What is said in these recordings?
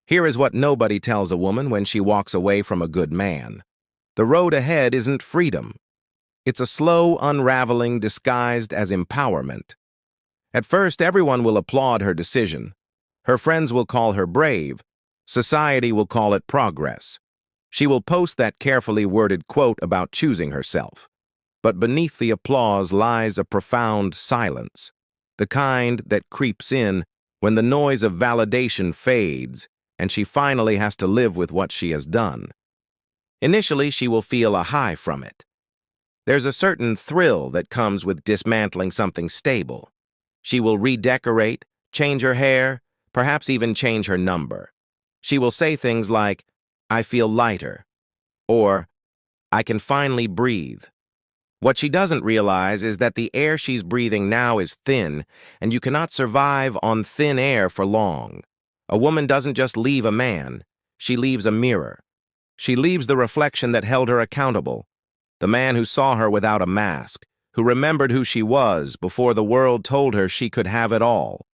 Here is what nobody tells a woman when she walks away from a good man. The road ahead isn't freedom. It's a slow unraveling disguised as empowerment. At first, everyone will applaud her decision. Her friends will call her brave. Society will call it progress. She will post that carefully worded quote about choosing herself. But beneath the applause lies a profound silence, the kind that creeps in when the noise of validation fades and she finally has to live with what she has done. Initially, she will feel a high from it. There's a certain thrill that comes with dismantling something stable. She will redecorate, change her hair, perhaps even change her number. She will say things like, "I feel lighter," or "I can finally breathe." What she doesn't realize is that the air she's breathing now is thin, and you cannot survive on thin air for long. A woman doesn't just leave a man, she leaves a mirror. She leaves the reflection that held her accountable, the man who saw her without a mask, who remembered who she was before the world told her she could have it all.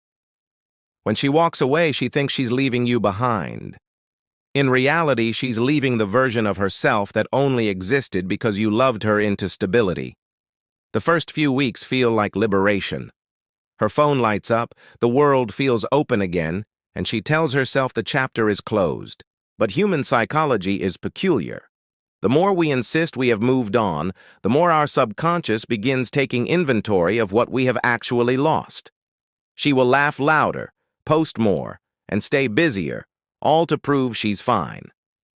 When she walks away, she thinks she's leaving you behind. In reality, she's leaving the version of herself that only existed because you loved her into stability. The first few weeks feel like liberation. Her phone lights up, the world feels open again, and she tells herself the chapter is closed. But human psychology is peculiar. The more we insist we have moved on, the more our subconscious begins taking inventory of what we have actually lost. She will laugh louder, post more, and stay busier, all to prove she's fine.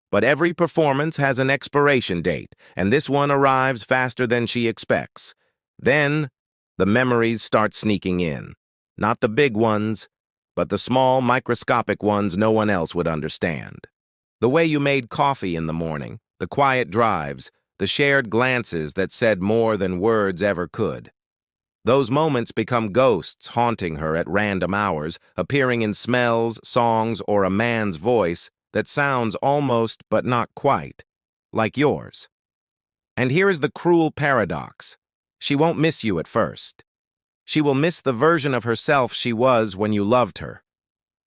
But every performance has an expiration date, and this one arrives faster than she expects. Then, the memories start sneaking in. Not the big ones, but the small, microscopic ones no one else would understand. The way you made coffee in the morning, the quiet drives, the shared glances that said more than words ever could. Those moments become ghosts haunting her at random hours, appearing in smells, songs, or a man's voice that sounds almost, but not quite, like yours. And here is the cruel paradox. She won't miss you at first. She will miss the version of herself she was when you loved her.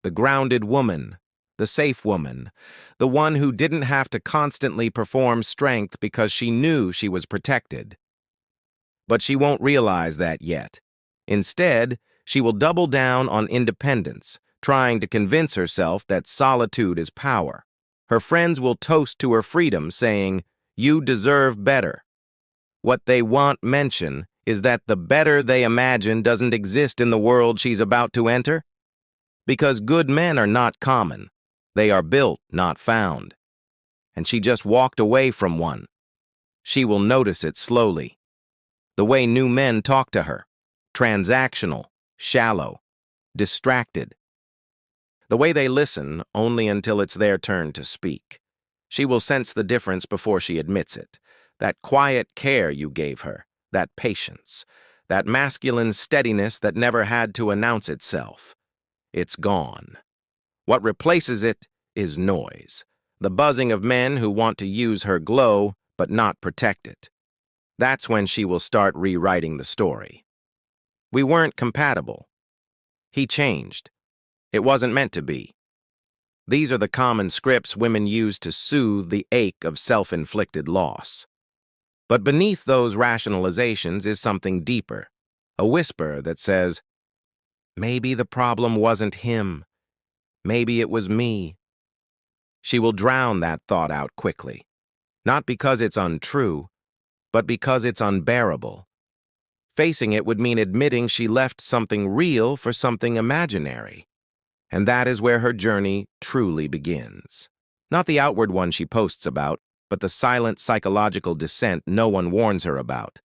The grounded woman, the safe woman, the one who didn't have to constantly perform strength because she knew she was protected. But she won't realize that yet. Instead, she will double down on independence, trying to convince herself that solitude is power. Her friends will toast to her freedom, saying, "You deserve better." What they won't mention is that the better they imagine doesn't exist in the world she's about to enter. Because good men are not common. They are built, not found. And she just walked away from one. She will notice it slowly. The way new men talk to her. Transactional, shallow, distracted. The way they listen only until it's their turn to speak. She will sense the difference before she admits it. That quiet care you gave her, that patience, that masculine steadiness that never had to announce itself. It's gone. What replaces it is noise, the buzzing of men who want to use her glow but not protect it. That's when she will start rewriting the story. We weren't compatible. He changed. It wasn't meant to be. These are the common scripts women use to soothe the ache of self-inflicted loss. But beneath those rationalizations is something deeper, a whisper that says, maybe the problem wasn't him. Maybe it was me. She will drown that thought out quickly, not because it's untrue, but because it's unbearable. Facing it would mean admitting she left something real for something imaginary. And that is where her journey truly begins. Not the outward one she posts about, but the silent psychological descent no one warns her about.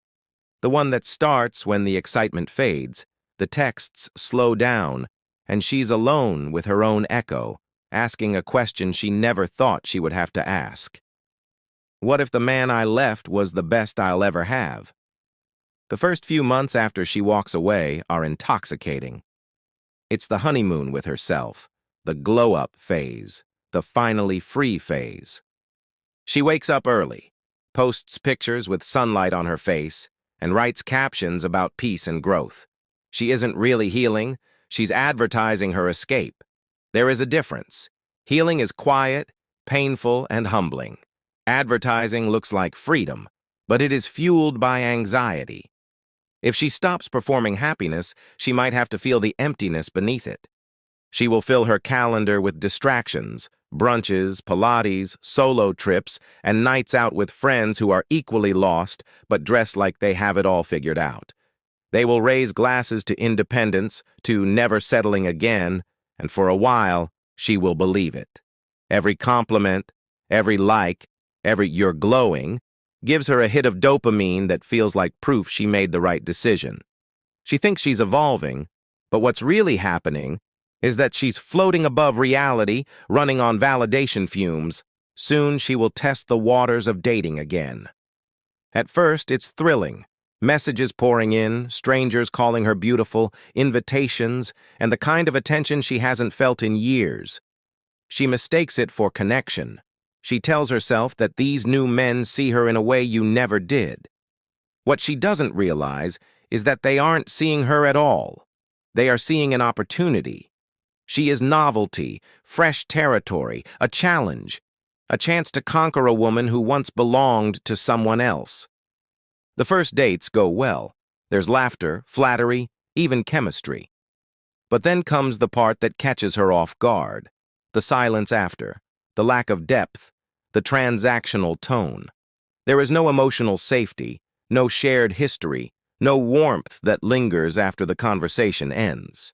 The one that starts when the excitement fades, the texts slow down, and she's alone with her own echo, asking a question she never thought she would have to ask. What if the man I left was the best I'll ever have? The first few months after she walks away are intoxicating. It's the honeymoon with herself, the glow-up phase, the finally free phase. She wakes up early, posts pictures with sunlight on her face, and writes captions about peace and growth. She isn't really healing, she's advertising her escape. There is a difference. Healing is quiet, painful, and humbling. Advertising looks like freedom, but it is fueled by anxiety. If she stops performing happiness, she might have to feel the emptiness beneath it. She will fill her calendar with distractions, brunches, Pilates, solo trips, and nights out with friends who are equally lost but dress like they have it all figured out. They will raise glasses to independence, to never settling again, and for a while, she will believe it. Every compliment, every like, every "you're glowing" gives her a hit of dopamine that feels like proof she made the right decision. She thinks she's evolving, but what's really happening is that she's floating above reality, running on validation fumes. Soon she will test the waters of dating again. At first, it's thrilling. Messages pouring in, strangers calling her beautiful, invitations, and the kind of attention she hasn't felt in years. She mistakes it for connection. She tells herself that these new men see her in a way you never did. What she doesn't realize is that they aren't seeing her at all. They are seeing an opportunity. She is novelty, fresh territory, a challenge, a chance to conquer a woman who once belonged to someone else. The first dates go well. There's laughter, flattery, even chemistry. But then comes the part that catches her off guard. The silence after, the lack of depth, the transactional tone. There is no emotional safety, no shared history, no warmth that lingers after the conversation ends.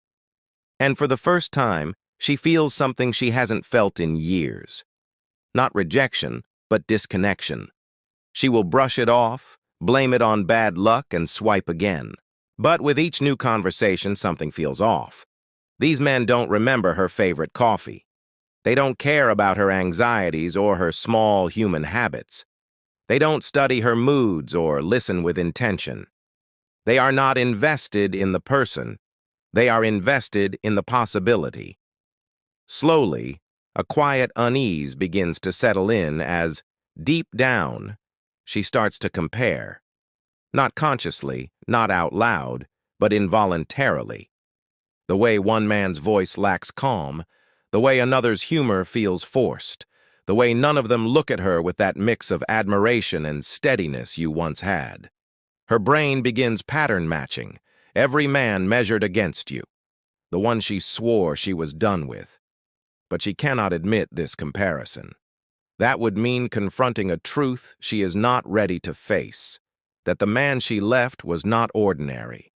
And for the first time, she feels something she hasn't felt in years. Not rejection, but disconnection. She will brush it off, blame it on bad luck, and swipe again. But with each new conversation, something feels off. These men don't remember her favorite coffee. They don't care about her anxieties or her small human habits. They don't study her moods or listen with intention. They are not invested in the person. They are invested in the possibility. Slowly, a quiet unease begins to settle in as, deep down, she starts to compare. Not consciously, not out loud, but involuntarily. The way one man's voice lacks calm, the way another's humor feels forced, the way none of them look at her with that mix of admiration and steadiness you once had. Her brain begins pattern matching, every man measured against you, the one she swore she was done with. But she cannot admit this comparison. That would mean confronting a truth she is not ready to face, that the man she left was not ordinary.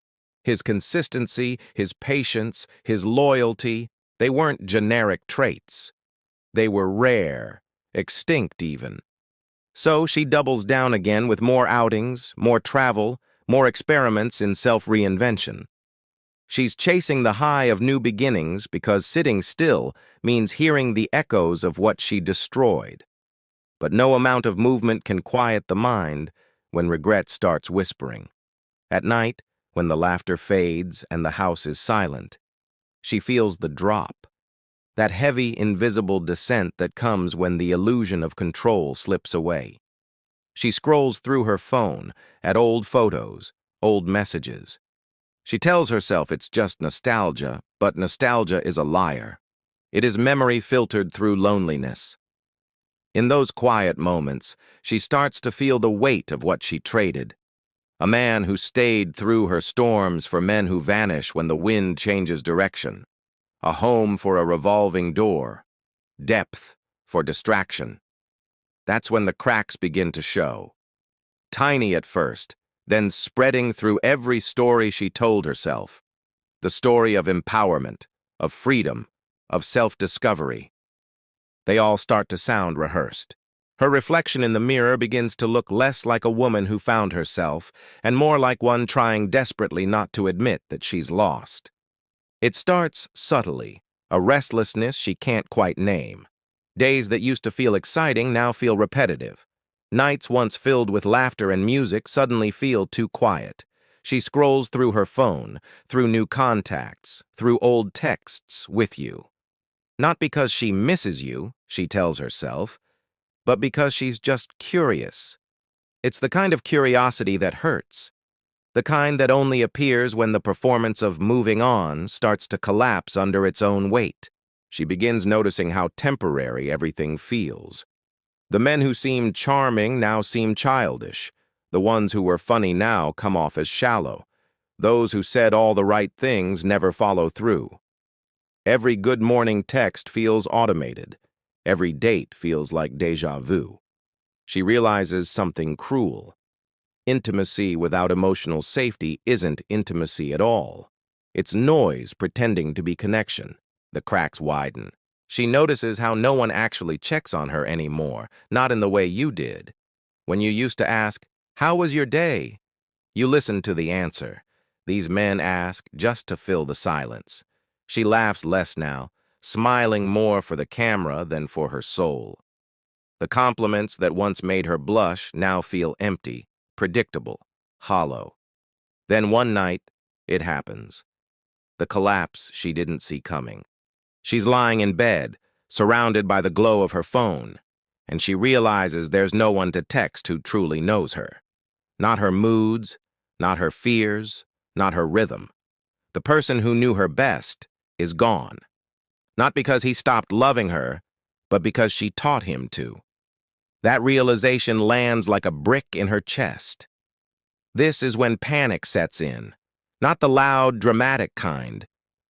His consistency, his patience, his loyalty, they weren't generic traits. They were rare, extinct even. So she doubles down again with more outings, more travel, more experiments in self-reinvention. She's chasing the high of new beginnings because sitting still means hearing the echoes of what she destroyed. But no amount of movement can quiet the mind when regret starts whispering. At night, when the laughter fades and the house is silent, she feels the drop, that heavy, invisible descent that comes when the illusion of control slips away. She scrolls through her phone at old photos, old messages. She tells herself it's just nostalgia, but nostalgia is a liar. It is memory filtered through loneliness. In those quiet moments, she starts to feel the weight of what she traded. A man who stayed through her storms for men who vanish when the wind changes direction. A home for a revolving door. Depth for distraction. That's when the cracks begin to show. Tiny at first, then spreading through every story she told herself. The story of empowerment, of freedom, of self-discovery. They all start to sound rehearsed. Her reflection in the mirror begins to look less like a woman who found herself and more like one trying desperately not to admit that she's lost. It starts subtly, a restlessness she can't quite name. Days that used to feel exciting now feel repetitive. Nights once filled with laughter and music suddenly feel too quiet. She scrolls through her phone, through new contacts, through old texts with you. Not because she misses you, she tells herself, but because she's just curious. It's the kind of curiosity that hurts. The kind that only appears when the performance of moving on starts to collapse under its own weight. She begins noticing how temporary everything feels. The men who seemed charming now seem childish. The ones who were funny now come off as shallow. Those who said all the right things never follow through. Every good morning text feels automated. Every date feels like déjà vu. She realizes something cruel. Intimacy without emotional safety isn't intimacy at all. It's noise pretending to be connection. The cracks widen. She notices how no one actually checks on her anymore, not in the way you did. When you used to ask, "How was your day?" you listened to the answer. These men ask just to fill the silence. She laughs less now, smiling more for the camera than for her soul. The compliments that once made her blush now feel empty, predictable, hollow. Then one night, it happens. The collapse she didn't see coming. She's lying in bed, surrounded by the glow of her phone, and she realizes there's no one to text who truly knows her. Not her moods, not her fears, not her rhythm. The person who knew her best is gone. Not because he stopped loving her, but because she taught him to. That realization lands like a brick in her chest. This is when panic sets in. Not the loud, dramatic kind,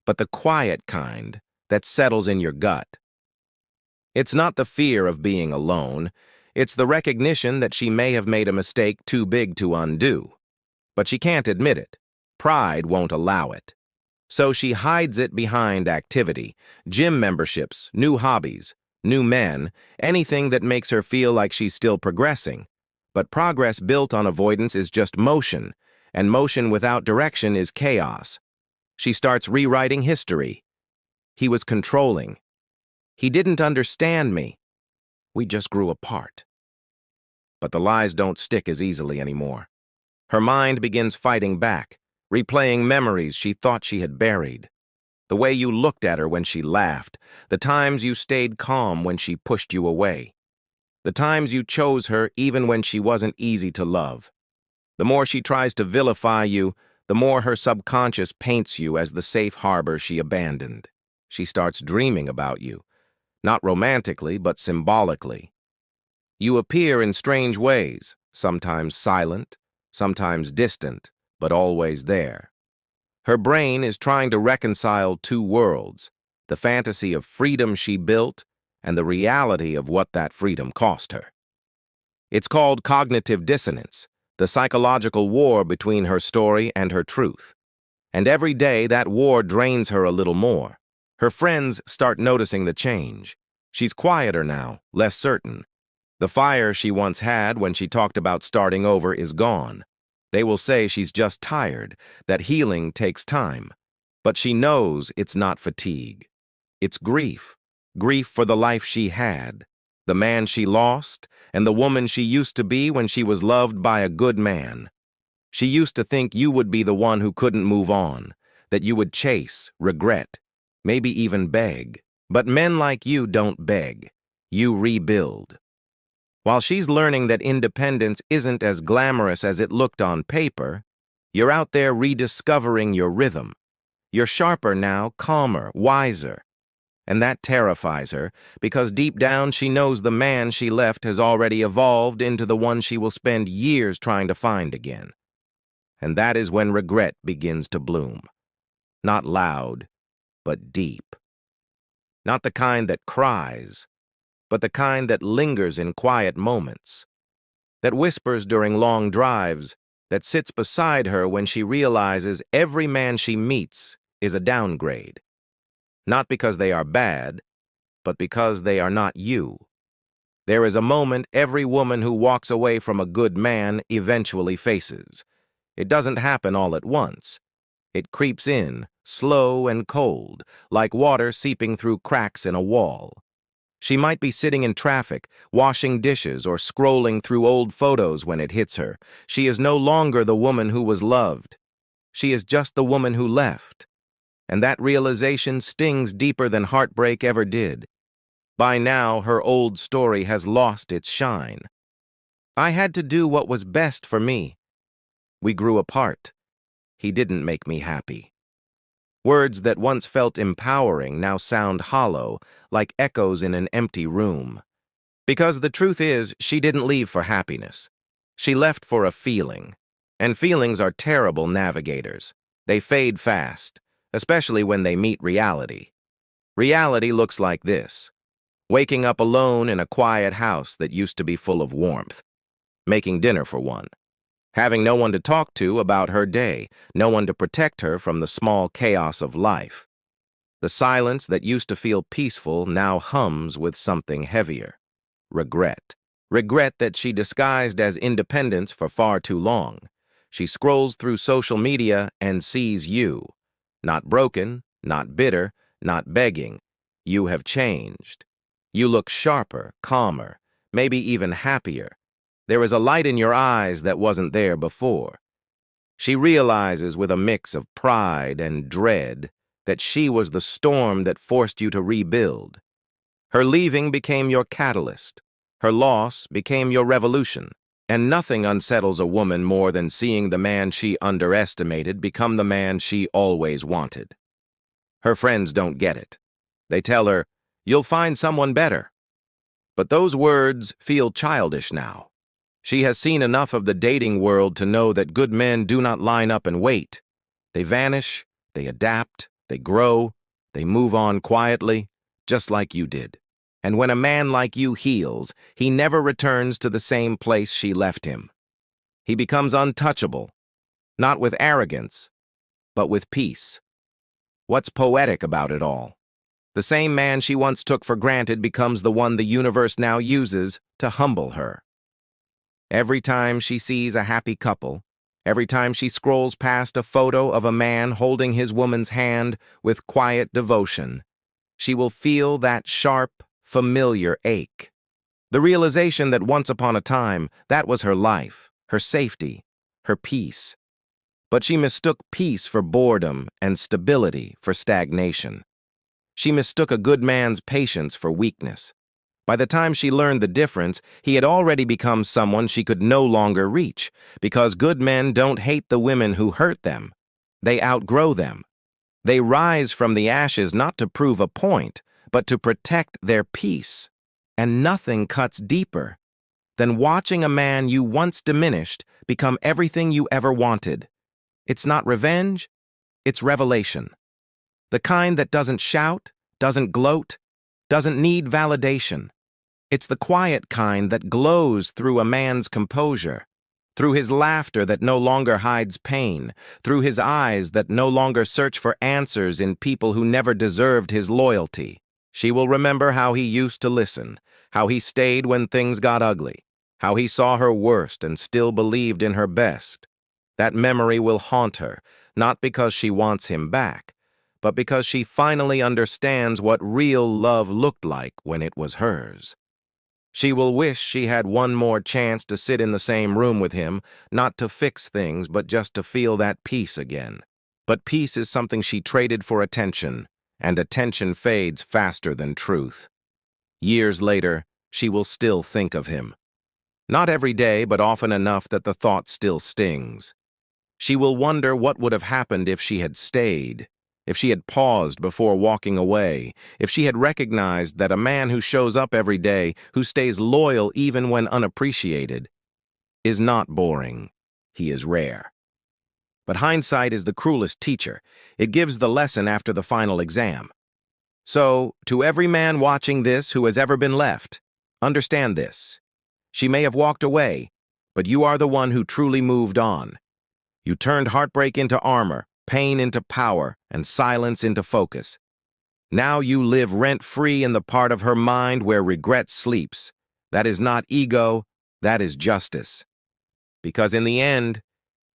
but the quiet kind that settles in your gut. It's not the fear of being alone. It's the recognition that she may have made a mistake too big to undo. But she can't admit it. Pride won't allow it. So she hides it behind activity, gym memberships, new hobbies, new men, anything that makes her feel like she's still progressing. But progress built on avoidance is just motion, and motion without direction is chaos. She starts rewriting history. He was controlling. He didn't understand me. We just grew apart. But the lies don't stick as easily anymore. Her mind begins fighting back, replaying memories she thought she had buried. The way you looked at her when she laughed, the times you stayed calm when she pushed you away, the times you chose her even when she wasn't easy to love. The more she tries to vilify you, the more her subconscious paints you as the safe harbor she abandoned. She starts dreaming about you, not romantically, but symbolically. You appear in strange ways, sometimes silent, sometimes distant, but always there. Her brain is trying to reconcile two worlds, the fantasy of freedom she built and the reality of what that freedom cost her. It's called cognitive dissonance, the psychological war between her story and her truth. And every day that war drains her a little more. Her friends start noticing the change. She's quieter now, less certain. The fire she once had when she talked about starting over is gone. They will say she's just tired, that healing takes time. But she knows it's not fatigue. It's grief. Grief for the life she had, the man she lost, and the woman she used to be when she was loved by a good man. She used to think you would be the one who couldn't move on, that you would chase, regret, maybe even beg. But men like you don't beg. You rebuild. While she's learning that independence isn't as glamorous as it looked on paper, you're out there rediscovering your rhythm. You're sharper now, calmer, wiser. And that terrifies her, because deep down she knows the man she left has already evolved into the one she will spend years trying to find again. And that is when regret begins to bloom. Not loud, but deep. Not the kind that cries, but the kind that lingers in quiet moments, that whispers during long drives, that sits beside her when she realizes every man she meets is a downgrade. Not because they are bad, but because they are not you. There is a moment every woman who walks away from a good man eventually faces. It doesn't happen all at once. It creeps in, slow and cold, like water seeping through cracks in a wall. She might be sitting in traffic, washing dishes, or scrolling through old photos when it hits her. She is no longer the woman who was loved. She is just the woman who left. And that realization stings deeper than heartbreak ever did. By now, her old story has lost its shine. I had to do what was best for me. We grew apart. He didn't make me happy. Words that once felt empowering now sound hollow, like echoes in an empty room. Because the truth is, she didn't leave for happiness. She left for a feeling. And feelings are terrible navigators. They fade fast, especially when they meet reality. Reality looks like this: waking up alone in a quiet house that used to be full of warmth, making dinner for one, having no one to talk to about her day, no one to protect her from the small chaos of life. The silence that used to feel peaceful now hums with something heavier: regret. Regret that she disguised as independence for far too long. She scrolls through social media and sees you. Not broken, not bitter, not begging. You have changed. You look sharper, calmer, maybe even happier. There is a light in your eyes that wasn't there before. She realizes with a mix of pride and dread that she was the storm that forced you to rebuild. Her leaving became your catalyst. Her loss became your revolution. And nothing unsettles a woman more than seeing the man she underestimated become the man she always wanted. Her friends don't get it. They tell her, "You'll find someone better." But those words feel childish now. She has seen enough of the dating world to know that good men do not line up and wait. They vanish, they adapt, they grow, they move on quietly, just like you did. And when a man like you heals, he never returns to the same place she left him. He becomes untouchable, not with arrogance, but with peace. What's poetic about it all? The same man she once took for granted becomes the one the universe now uses to humble her. Every time she sees a happy couple, every time she scrolls past a photo of a man holding his woman's hand with quiet devotion, she will feel that sharp, familiar ache. The realization that once upon a time, that was her life, her safety, her peace. But she mistook peace for boredom and stability for stagnation. She mistook a good man's patience for weakness. By the time she learned the difference, he had already become someone she could no longer reach, because good men don't hate the women who hurt them. They outgrow them. They rise from the ashes not to prove a point, but to protect their peace. And nothing cuts deeper than watching a man you once diminished become everything you ever wanted. It's not revenge, it's revelation. The kind that doesn't shout, doesn't gloat, doesn't need validation. It's the quiet kind that glows through a man's composure, through his laughter that no longer hides pain, through his eyes that no longer search for answers in people who never deserved his loyalty. She will remember how he used to listen, how he stayed when things got ugly, how he saw her worst and still believed in her best. That memory will haunt her, not because she wants him back, but because she finally understands what real love looked like when it was hers. She will wish she had one more chance to sit in the same room with him, not to fix things, but just to feel that peace again. But peace is something she traded for attention, and attention fades faster than truth. Years later, she will still think of him. Not every day, but often enough that the thought still stings. She will wonder what would have happened if she had stayed, if she had paused before walking away, if she had recognized that a man who shows up every day, who stays loyal even when unappreciated, is not boring. He is rare. But hindsight is the cruelest teacher. It gives the lesson after the final exam. So, to every man watching this who has ever been left, understand this. She may have walked away, but you are the one who truly moved on. You turned heartbreak into armor, pain into power, and silence into focus. Now you live rent-free in the part of her mind where regret sleeps. That is not ego, that is justice. Because in the end,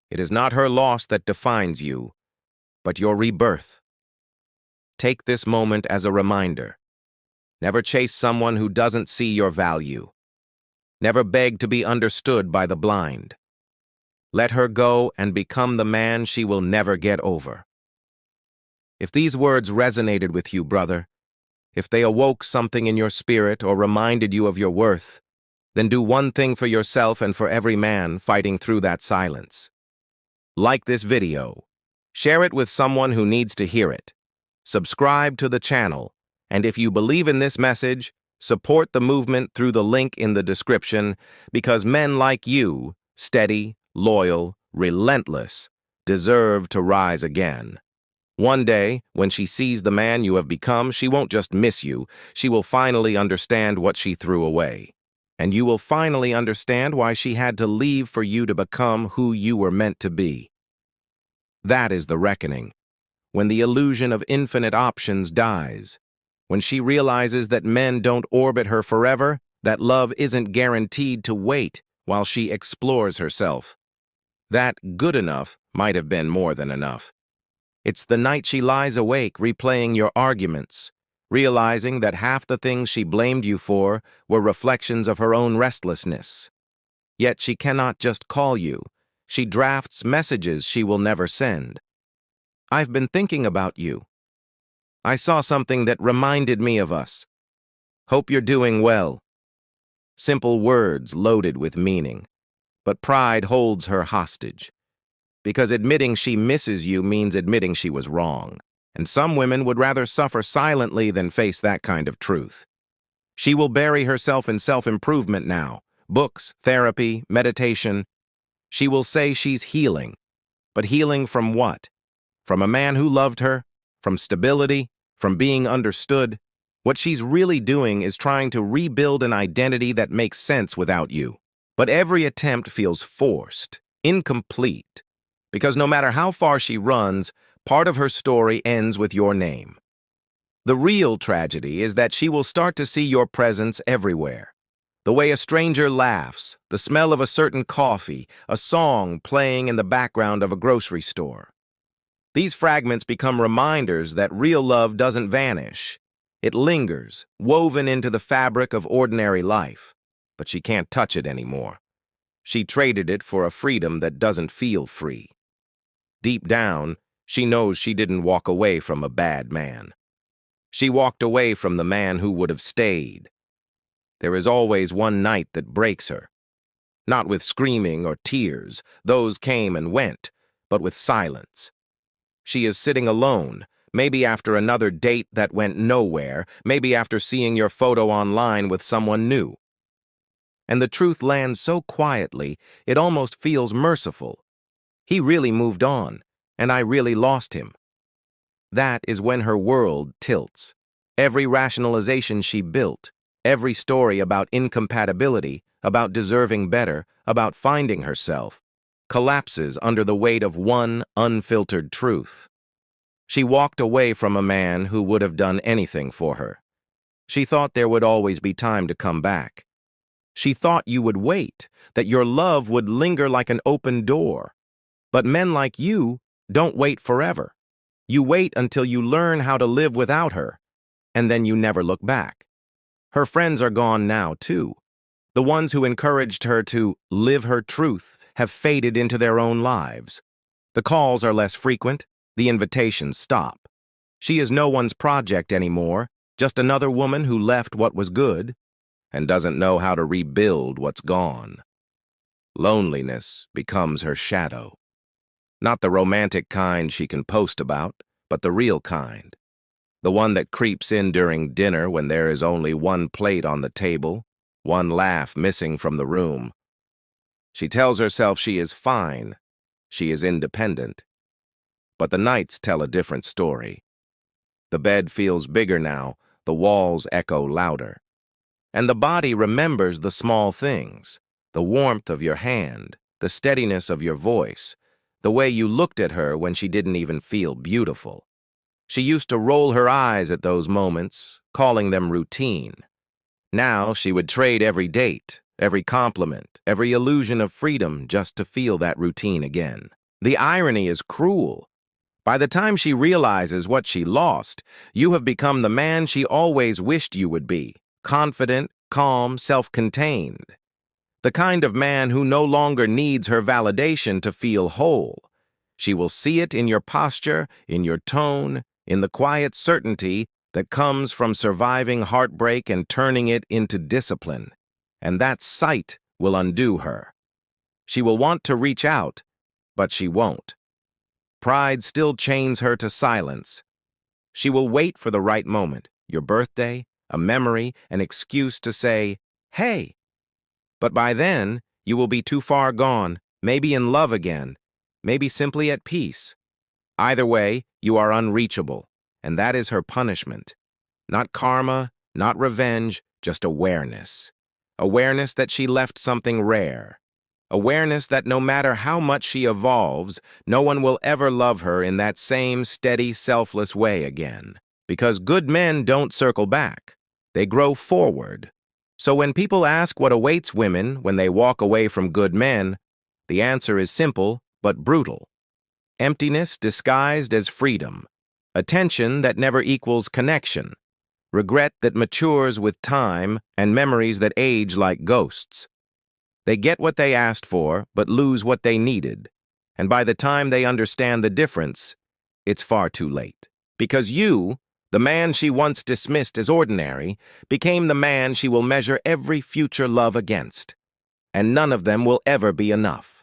it is not her loss that defines you, but your rebirth. Take this moment as a reminder. Never chase someone who doesn't see your value. Never beg to be understood by the blind. Let her go and become the man she will never get over. If these words resonated with you, brother, if they awoke something in your spirit or reminded you of your worth, then do one thing for yourself and for every man fighting through that silence. Like this video, Share it with someone who needs to hear it. Subscribe to the channel, and if you believe in this message, support the movement through the link in the description, because men like you, steady, loyal, relentless, deserve to rise again. One day, when she sees the man you have become, she won't just miss you, she will finally understand what she threw away. And you will finally understand why she had to leave for you to become who you were meant to be. That is the reckoning, when the illusion of infinite options dies, when she realizes that men don't orbit her forever, that love isn't guaranteed to wait while she explores herself. That good enough might have been more than enough. It's the night she lies awake replaying your arguments, realizing that half the things she blamed you for were reflections of her own restlessness. Yet she cannot just call you. She drafts messages she will never send. I've been thinking about you. I saw something that reminded me of us. Hope you're doing well. Simple words loaded with meaning. But pride holds her hostage. Because admitting she misses you means admitting she was wrong. And some women would rather suffer silently than face that kind of truth. She will bury herself in self-improvement now. Books, therapy, meditation. She will say she's healing. But healing from what? From a man who loved her? From stability? From being understood? What she's really doing is trying to rebuild an identity that makes sense without you. But every attempt feels forced, incomplete. Because no matter how far she runs, part of her story ends with your name. The real tragedy is that she will start to see your presence everywhere. The way a stranger laughs, the smell of a certain coffee, a song playing in the background of a grocery store. These fragments become reminders that real love doesn't vanish. It lingers, woven into the fabric of ordinary life. But she can't touch it anymore. She traded it for a freedom that doesn't feel free. Deep down, she knows she didn't walk away from a bad man. She walked away from the man who would have stayed. There is always one night that breaks her. Not with screaming or tears, those came and went, but with silence. She is sitting alone, maybe after another date that went nowhere, maybe after seeing your photo online with someone new. And the truth lands so quietly, it almost feels merciful. He really moved on, and I really lost him. That is when her world tilts. Every rationalization she built, every story about incompatibility, about deserving better, about finding herself, collapses under the weight of one unfiltered truth. She walked away from a man who would have done anything for her. She thought there would always be time to come back. She thought you would wait, that your love would linger like an open door. But men like you don't wait forever. You wait until you learn how to live without her, and then you never look back. Her friends are gone now, too. The ones who encouraged her to live her truth have faded into their own lives. The calls are less frequent, the invitations stop. She is no one's project anymore, just another woman who left what was good and doesn't know how to rebuild what's gone. Loneliness becomes her shadow. Not the romantic kind she can post about, but the real kind. The one that creeps in during dinner when there is only one plate on the table, one laugh missing from the room. She tells herself she is fine, she is independent. But the nights tell a different story. The bed feels bigger now, the walls echo louder. And the body remembers the small things, the warmth of your hand, the steadiness of your voice, the way you looked at her when she didn't even feel beautiful. She used to roll her eyes at those moments, calling them routine. Now she would trade every date, every compliment, every illusion of freedom just to feel that routine again. The irony is cruel. By the time she realizes what she lost, you have become the man she always wished you would be, confident, calm, self-contained. The kind of man who no longer needs her validation to feel whole. She will see it in your posture, in your tone, in the quiet certainty that comes from surviving heartbreak and turning it into discipline. And that sight will undo her. She will want to reach out, but she won't. Pride still chains her to silence. She will wait for the right moment, your birthday, a memory, an excuse to say, "Hey." But by then, you will be too far gone, maybe in love again, maybe simply at peace. Either way, you are unreachable, and that is her punishment. Not karma, not revenge, just awareness. Awareness that she left something rare. Awareness that no matter how much she evolves, no one will ever love her in that same steady, selfless way again. Because good men don't circle back. They grow forward. So when people ask what awaits women when they walk away from good men, the answer is simple but brutal. Emptiness disguised as freedom. Attention that never equals connection. Regret that matures with time, and memories that age like ghosts. They get what they asked for, but lose what they needed. And by the time they understand the difference, it's far too late. Because you, the man she once dismissed as ordinary, became the man she will measure every future love against. And none of them will ever be enough.